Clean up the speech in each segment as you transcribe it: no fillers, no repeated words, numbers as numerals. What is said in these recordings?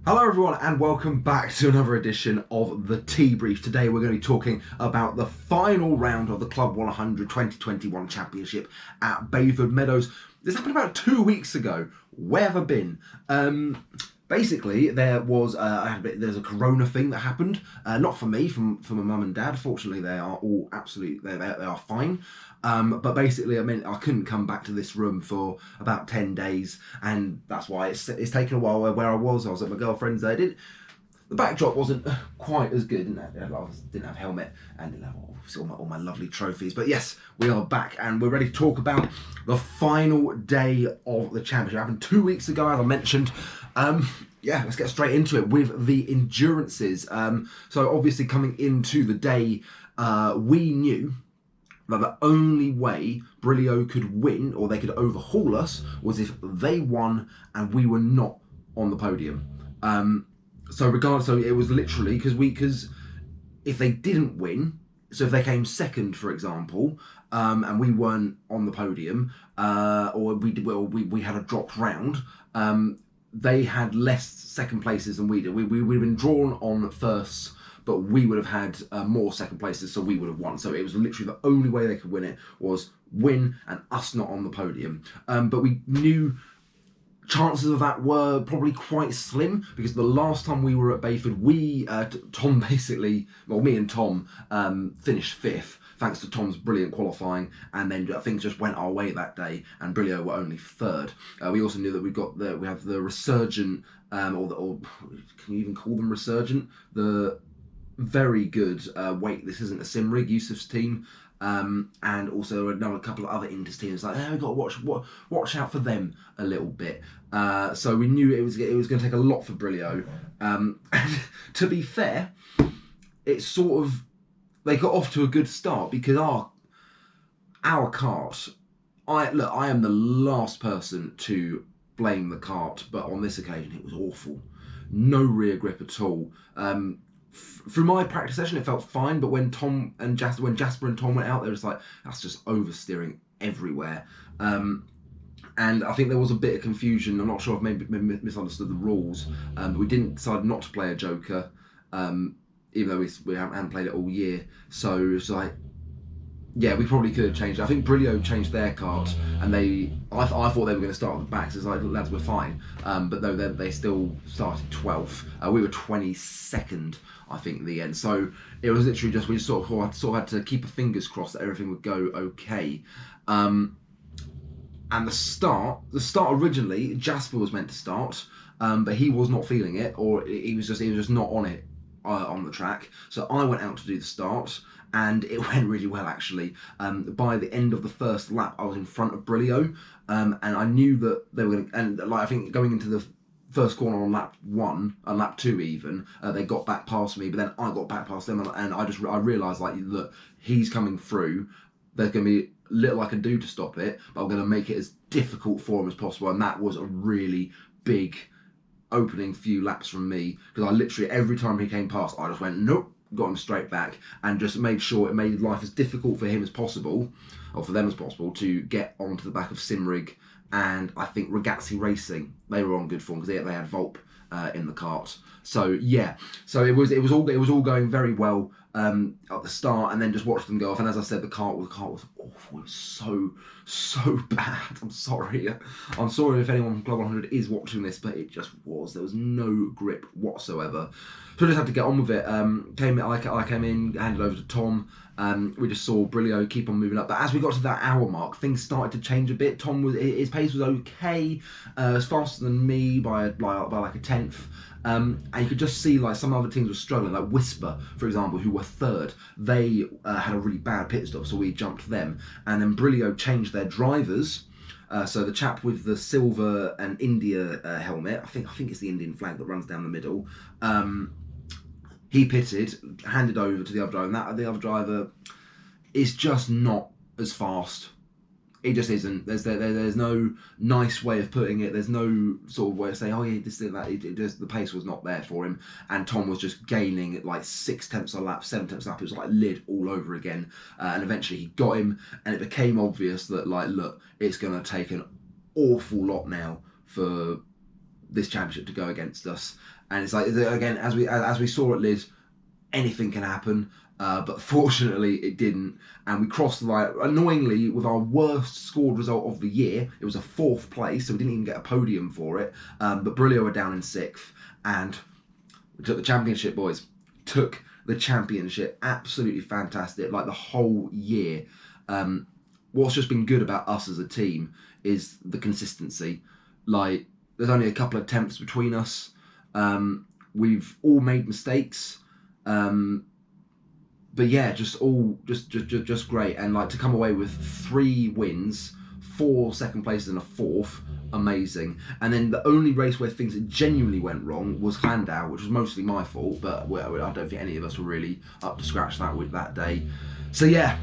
Hello everyone and welcome back to another edition of the Tea Brief. Today we're going to be talking about the final round of the Club 100 2021 Championship at Bayford Meadows. This happened about 2 weeks ago. Where have I been? Basically, there's a corona thing that happened. Not for me, for my mum and dad. Fortunately, they are all absolutely, they are fine. But basically, I mean, I couldn't come back to this room for about 10 days, and that's why it's taken a while. Where I was at my girlfriend's. The backdrop wasn't quite as good. Didn't have helmet and didn't have all my lovely trophies. But yes, we are back and we're ready to talk about the final day of the championship. It happened 2 weeks ago, as I mentioned. Let's get straight into it with the endurances. So obviously coming into the day, we knew that the only way Brilio could win or they could overhaul us was if they won and we were not on the podium. So it was literally because if they didn't win, so if they came second, for example, and we weren't on the podium, or we had a dropped round, they had less second places than we did. We'd have been drawn on first, but we would have had more second places, so we would have won. So it was literally the only way they could win it was win and us not on the podium. But we knew chances of that were probably quite slim because the last time we were at Bayford, me and Tom finished fifth thanks to Tom's brilliant qualifying, and then things just went our way that day, and Brilio were only third. We also knew that we have the resurgent, or can you even call them resurgent? The very good this isn't a sim rig, Yusuf's team. And also a couple of other Inters teams we've got to watch out for them a little bit. So we knew it was going to take a lot for Brilio. And to be fair, it's sort of they got off to a good start because our cart. I am the last person to blame the cart, but on this occasion it was awful. No rear grip at all. Through my practice session, it felt fine, but when Jasper and Tom went out, they were just like, that's just oversteering everywhere. And I think there was a bit of confusion. I'm not sure if maybe misunderstood the rules. But we didn't decide not to play a joker, even though we haven't played it all year. So it's like, yeah, we probably could have changed it. I think Brilio changed their cart, and I thought they were going to start at the back, so it's like, lads, we're fine. But no, they still started 12th. We were 22nd, I think, in the end. So it was literally just, we sort of had to keep our fingers crossed that everything would go okay. And the start originally, Jasper was meant to start, but he was not feeling it, or he was just not on it on the track. So I went out to do the start, and it went really well actually. By the end of the first lap, I was in front of Brilio, and I knew that they were going to, and I think going into the first corner on lap 1 and lap 2 even, they got back past me, but then I got back past them, and I realised, look, he's coming through, there's going to be little I can do to stop it, but I'm going to make it as difficult for him as possible, and that was a really big opening few laps from me, because I literally, every time he came past, I just went, nope, got him straight back, and just made sure it made life as difficult for him as possible, or for them as possible, to get onto the back of Simrig. And I think Ragazzi Racing, they were on good form because they had Volp in the cart. So yeah, so it was all going very well at the start, and then just watched them go off. And as I said, the cart was awful. It was so bad. I'm sorry if anyone from Club 100 is watching this, but it just was. There was no grip whatsoever. So I just had to get on with it. I came in, handed over to Tom. We just saw Brilio keep on moving up, but as we got to that hour mark, things started to change a bit. His pace was okay. It was faster than me by like a tenth. And you could just see some other teams were struggling, like Whisper, for example, who were third. They had a really bad pit stop, so we jumped them. And then Brilio changed their drivers. So the chap with the silver and India helmet, I think it's the Indian flag that runs down the middle. He pitted, handed over to the other driver, and the other driver is just not as fast. It just isn't. There's no nice way of putting it. There's no sort of way of saying, oh yeah, this did that. The pace was not there for him, and Tom was just gaining at 6 tenths a lap, 7 tenths a lap. It was like lid all over again, and eventually he got him, and it became obvious that look, it's going to take an awful lot now for this championship to go against us. And it's like, again, as we saw at Lid, anything can happen. But fortunately, it didn't, and we crossed the line. Annoyingly, with our worst scored result of the year, it was a 4th place, so we didn't even get a podium for it. But Brilio were down in 6th, and we took the championship, boys. Took the championship. Absolutely fantastic. Like the whole year. What's just been good about us as a team is the consistency. Like, there's only a couple of attempts between us. We've all made mistakes. But yeah, just great, and like to come away with 3 wins, 4 second places and a 4th, amazing. And then the only race where things genuinely went wrong was Landau, which was mostly my fault, but I don't think any of us were really up to scratch that day. So yeah,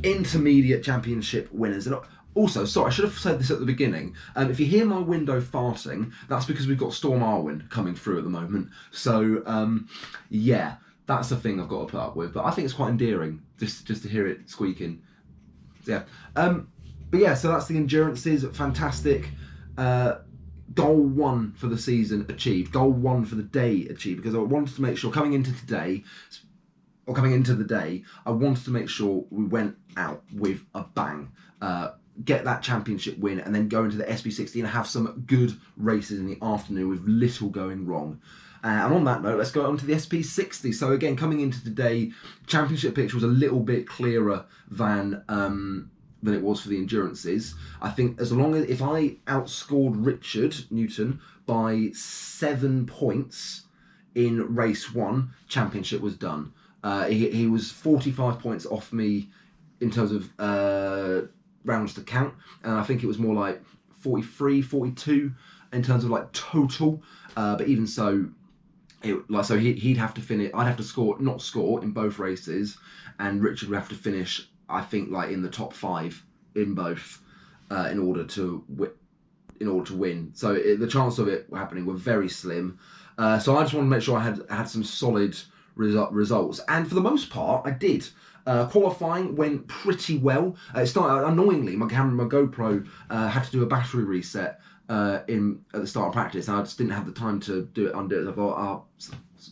intermediate championship winners. And also, sorry, I should have said this at the beginning. If you hear my window farting, that's because we've got Storm Arwen coming through at the moment. So yeah. That's the thing I've got to put up with, but I think it's quite endearing just to hear it squeaking. Yeah, but yeah, so that's the endurances. Fantastic. Goal 1 for the season achieved. Goal 1 for the day achieved, because I wanted to make sure coming into the day, I wanted to make sure we went out with a bang. Get that championship win, and then go into the SB16 and have some good races in the afternoon with little going wrong. And on that note, let's go on to the SP60. So again, coming into today, championship picture was a little bit clearer than it was for the endurances. I think as long as if I outscored Richard Newton by 7 points in race 1, championship was done. He was 45 points off me in terms of rounds to count, and I think it was more like 43, 42 in terms of like total. But even so, he'd have to finish. I'd have to not score in both races, and Richard would have to finish, I think, like in the top 5 in both, in order to win. So the chance of it happening were very slim. So I just wanted to make sure I had some solid results, and for the most part, I did. Qualifying went pretty well. It started annoyingly. My GoPro had to do a battery reset at the start of practice, and I just didn't have the time to undo it. I thought, oh,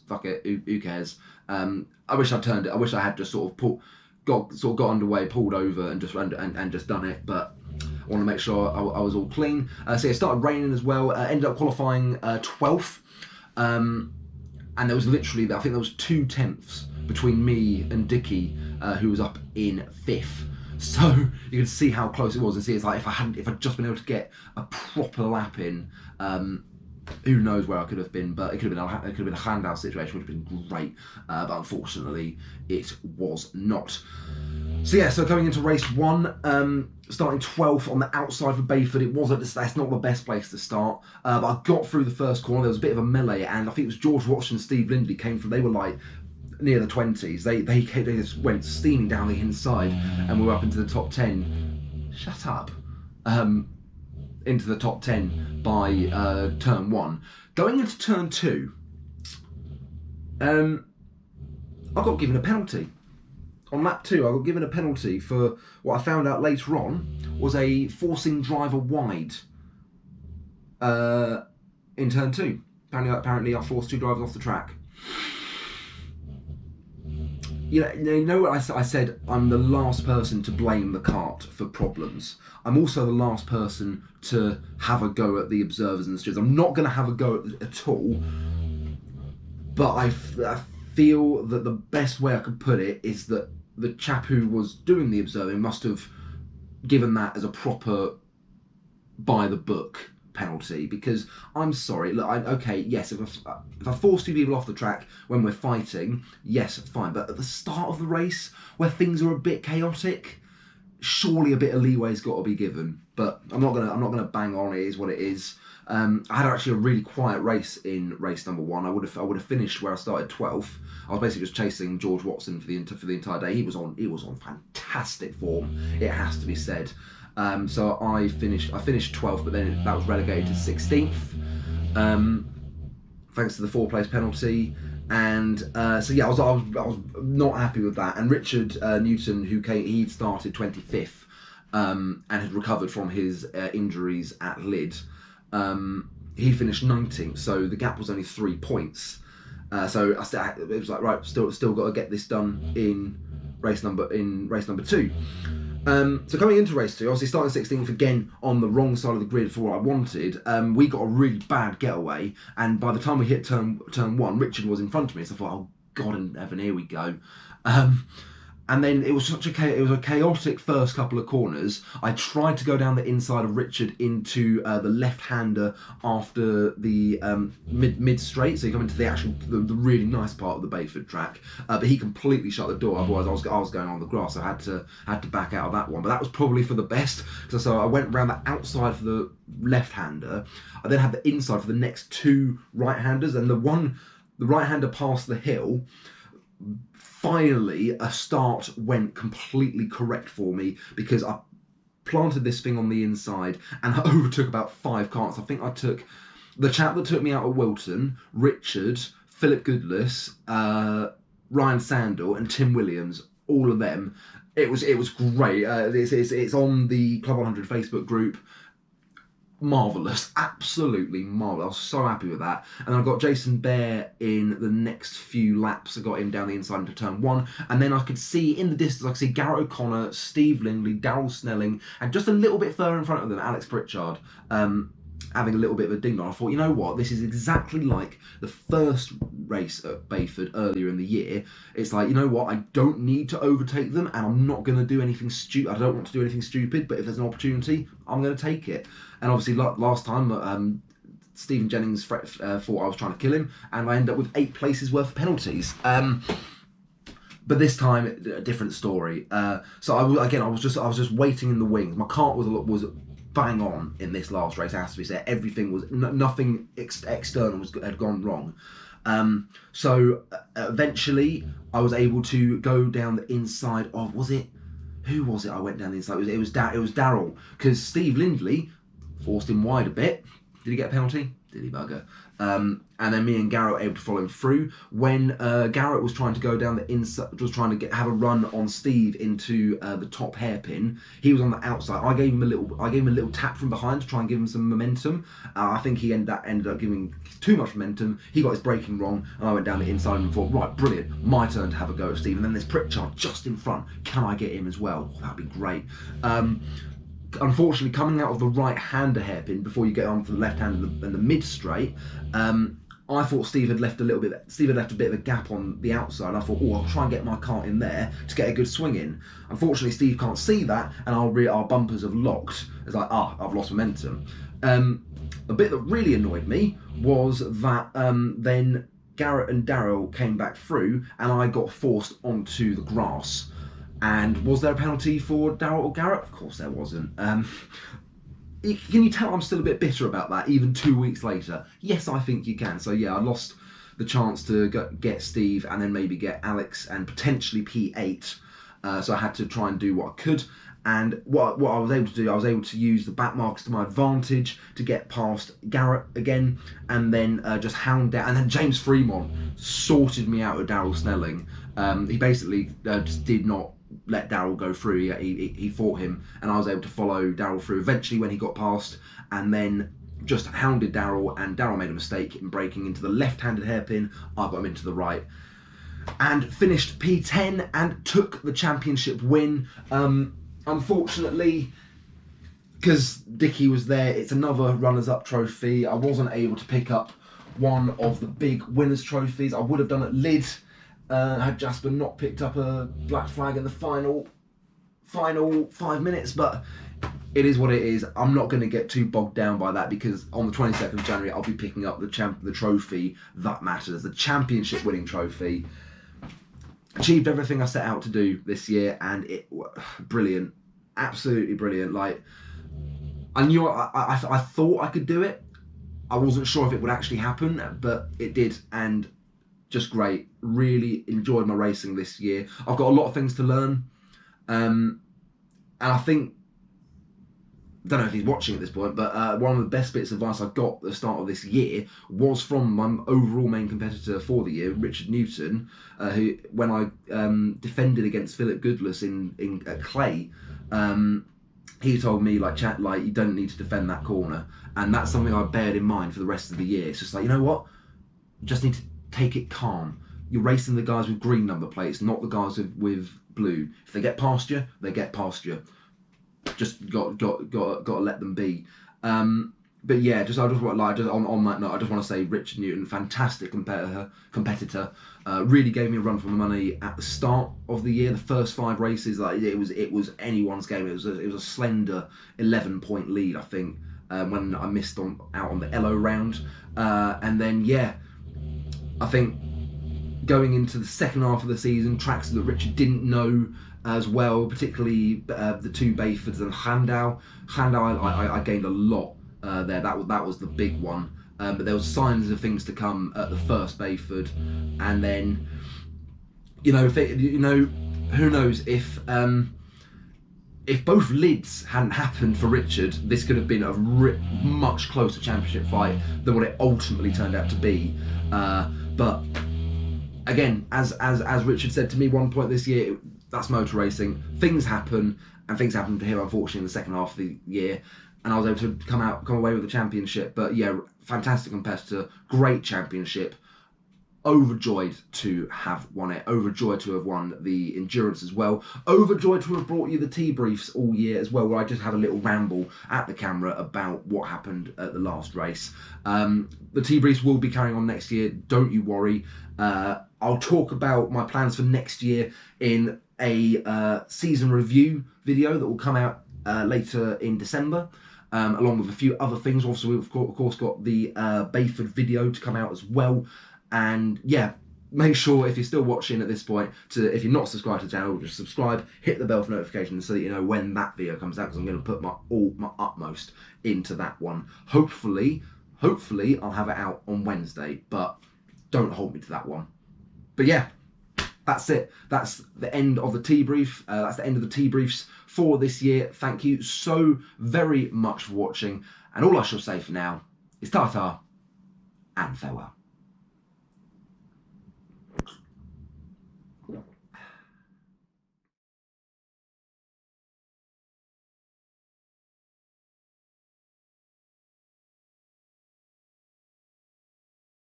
fuck it, who cares? I wish I'd turned it. I wish I had just got underway, pulled over, and just done it. But I want to make sure I was all clean. So it started raining as well. Ended up qualifying 12th, and there was literally, I think there was 2 tenths between me and Dickie, who was up in 5th. So you can see how close it was, and see it's like if I'd just been able to get a proper lap in, who knows where I could have been. But it could have been a handout situation, would have been great. But unfortunately, it was not. So yeah, so coming into race 1, starting 12th on the outside for Bayford, that's not the best place to start. But I got through the first corner. There was a bit of a melee, and I think it was George Watson and Steve Lindley came from. They were like near the 20s. They just went steaming down the inside, and we were up into the top 10. Shut up. Into the top 10 by turn 1. Going into turn 2, I got given a penalty. On lap 2, I got given a penalty for what I found out later on was a forcing driver wide in turn 2. Apparently I forced 2 drivers off the track. You know what I said? I'm the last person to blame the kart for problems. I'm also the last person to have a go at the observers and the stewards. I'm not going to have a go at all, but I feel that the best way I could put it is that the chap who was doing the observing must have given that as a proper by-the-book penalty, because I'm sorry, look, yes, if I force 2 people off the track when we're fighting, yes, fine, but at the start of the race where things are a bit chaotic, surely a bit of leeway's got to be given. But I'm not gonna bang on. It is what it is. I had actually a really quiet race in race number 1. I would have finished where I started 12th. I was basically just chasing George Watson for the entire day. He was on fantastic form, it has to be said. So I finished 12th, but then that was relegated to 16th, thanks to the 4-place penalty. And so yeah, I was not happy with that. And Richard Newton, he'd started 25th, and had recovered from his injuries at Lid. he finished 19th, so the gap was only 3 points. So it was like, right, still got to get this done in race number 2. So coming into race 2, obviously starting 16th again on the wrong side of the grid for what I wanted. We got a really bad getaway, and by the time we hit turn 1, Richard was in front of me. So I thought, oh God in heaven, here we go. And then it was it was a chaotic first couple of corners. I tried to go down the inside of Richard into the left-hander after the mid straight, so you come into the really nice part of the Bayford track. But he completely shut the door. Otherwise, I was going on the grass. So I had to back out of that one. But that was probably for the best. So I went around the outside for the left-hander. I then had the inside for the next 2 right-handers, and the right-hander past the hill. Finally, a start went completely correct for me because I planted this thing on the inside and I overtook about 5 cars. I think I took the chap that took me out of Wilton, Richard, Philip Goodless, Ryan Sandel, and Tim Williams. All of them. It was great. It's on the Club 100 Facebook group. Marvellous, absolutely marvellous. I was so happy with that. And then I got Jason Bear in the next few laps. I got him down the inside into turn 1. And then I could see in the distance, I could see Garrett O'Connor, Steve Lindley, Darrell Snelling, and just a little bit further in front of them, Alex Pritchard, having a little bit of a ding-dong. I thought, you know what, this is exactly like the first race at Bayford earlier in the year. It's like, you know what, I don't need to overtake them, and I'm not going to do anything stupid. I don't want to do anything stupid, but if there's an opportunity, I'm going to take it. And obviously, last time, Stephen Jennings thought I was trying to kill him, and I ended up with 8 places worth of penalties. But this time, a different story. So I was just waiting in the wings. My cart was bang on in this last race, it has to be said. Everything was, nothing external had gone wrong. So eventually I was able to go down the inside of, who was it I went down the inside? It was Darrell, because Steve Lindley forced him wide a bit. Did he get a penalty? Did he, bugger? And then me and Garrett were able to follow him through. When Garrett was trying to go down the inside, was trying to have a run on Steve into the top hairpin, he was on the outside. I gave him a little tap from behind to try and give him some momentum. I think he ended up giving too much momentum. He got his braking wrong, and I went down the inside and thought, right, brilliant, my turn to have a go at Steve. And then there's Pritchard just in front. Can I get him as well? Oh, that'd be great. Unfortunately, coming out of the right-hander hairpin before you get on to the left-hander and the mid-straight, I thought Steve had left a bit of a gap on the outside. I thought, I'll try and get my cart in there to get a good swing in. Unfortunately, Steve can't see that, and our bumpers have locked. It's like, I've lost momentum. A bit that really annoyed me was that then Garrett and Darrell came back through, and I got forced onto the grass. And was there a penalty for Darrell or Garrett? Of course there wasn't. Can you tell I'm still a bit bitter about that, even 2 weeks later? Yes, I think you can. So yeah, I lost the chance to get Steve and then maybe get Alex and potentially P8. So I had to try and do what I could. And what I was able to do, I was able to use the back markers to my advantage to get past Garrett again, and then just hound down. And then James Fremont sorted me out with Darrell Snelling. He basically just did not let Darrell go through. He fought him, and I was able to follow Darrell through eventually when he got past, and then just hounded Darrell, and Darrell made a mistake in braking into the left-handed hairpin. I got him into the right, and finished P10 and took the championship win. Unfortunately, because Dickie was there, it's another runners-up trophy. I wasn't able to pick up one of the big winners' trophies. I would have done at Lid, had Jasper not picked up a black flag in the final 5 minutes, but it is what it is. I'm not going to get too bogged down by that, because on the 22nd of January I'll be picking up the trophy that matters, the championship winning trophy. Achieved everything I set out to do this year, and it brilliant, absolutely brilliant. Like, I knew I thought I could do it. I wasn't sure if it would actually happen, but it did, and just great. Really enjoyed my racing this year. I've got a lot of things to learn, and I think, don't know if he's watching at this point, but one of the best bits of advice I got at the start of this year was from my overall main competitor for the year, Richard Newton, who, when I defended against Philip Goodless in Clay, he told me, like, chat, like, you don't need to defend that corner, and that's something I bared in mind for the rest of the year. It's just like, you know what, just need to take it calm. You're racing the guys with green number plates, not the guys with blue. If they get past you, they get past you. Just got to let them be. But yeah, just on that note, I just want to say Richard Newton, fantastic competitor. Really gave me a run for my money at the start of the year. The first 5 races, like it was anyone's game. It was a slender 11-point lead, I think, when I missed out on the Elo round, and then yeah, I think going into the second half of the season, tracks that Richard didn't know as well, particularly the 2 Bayfords and Handau. I gained a lot there. That was the big one. But there was signs of things to come at the first Bayford, and then who knows if both lids hadn't happened for Richard, this could have been a much closer championship fight than what it ultimately turned out to be. But again, as Richard said to me one point this year, that's motor racing. Things happen, and things happened to him, unfortunately, in the second half of the year, and I was able to come away with the championship. But yeah, fantastic competitor, great championship. Overjoyed to have won it. Overjoyed to have won the endurance as well. Overjoyed to have brought you the tea briefs all year as well, where I just had a little ramble at the camera about what happened at the last race. The tea briefs will be carrying on next year. Don't you worry. I'll talk about my plans for next year in a season review video that will come out later in December. Along with a few other things. Also, we've of course got the Bayford video to come out as well. And yeah, make sure if you're still watching at this point, if you're not subscribed to the channel, just subscribe, hit the bell for notifications so that you know when that video comes out, because I'm going to put my utmost into that one. Hopefully I'll have it out on Wednesday, but don't hold me to that one. But yeah, that's it. That's the end of the tea brief. That's the end of the tea briefs for this year. Thank you so very much for watching, and all I shall say for now is ta-ta and farewell.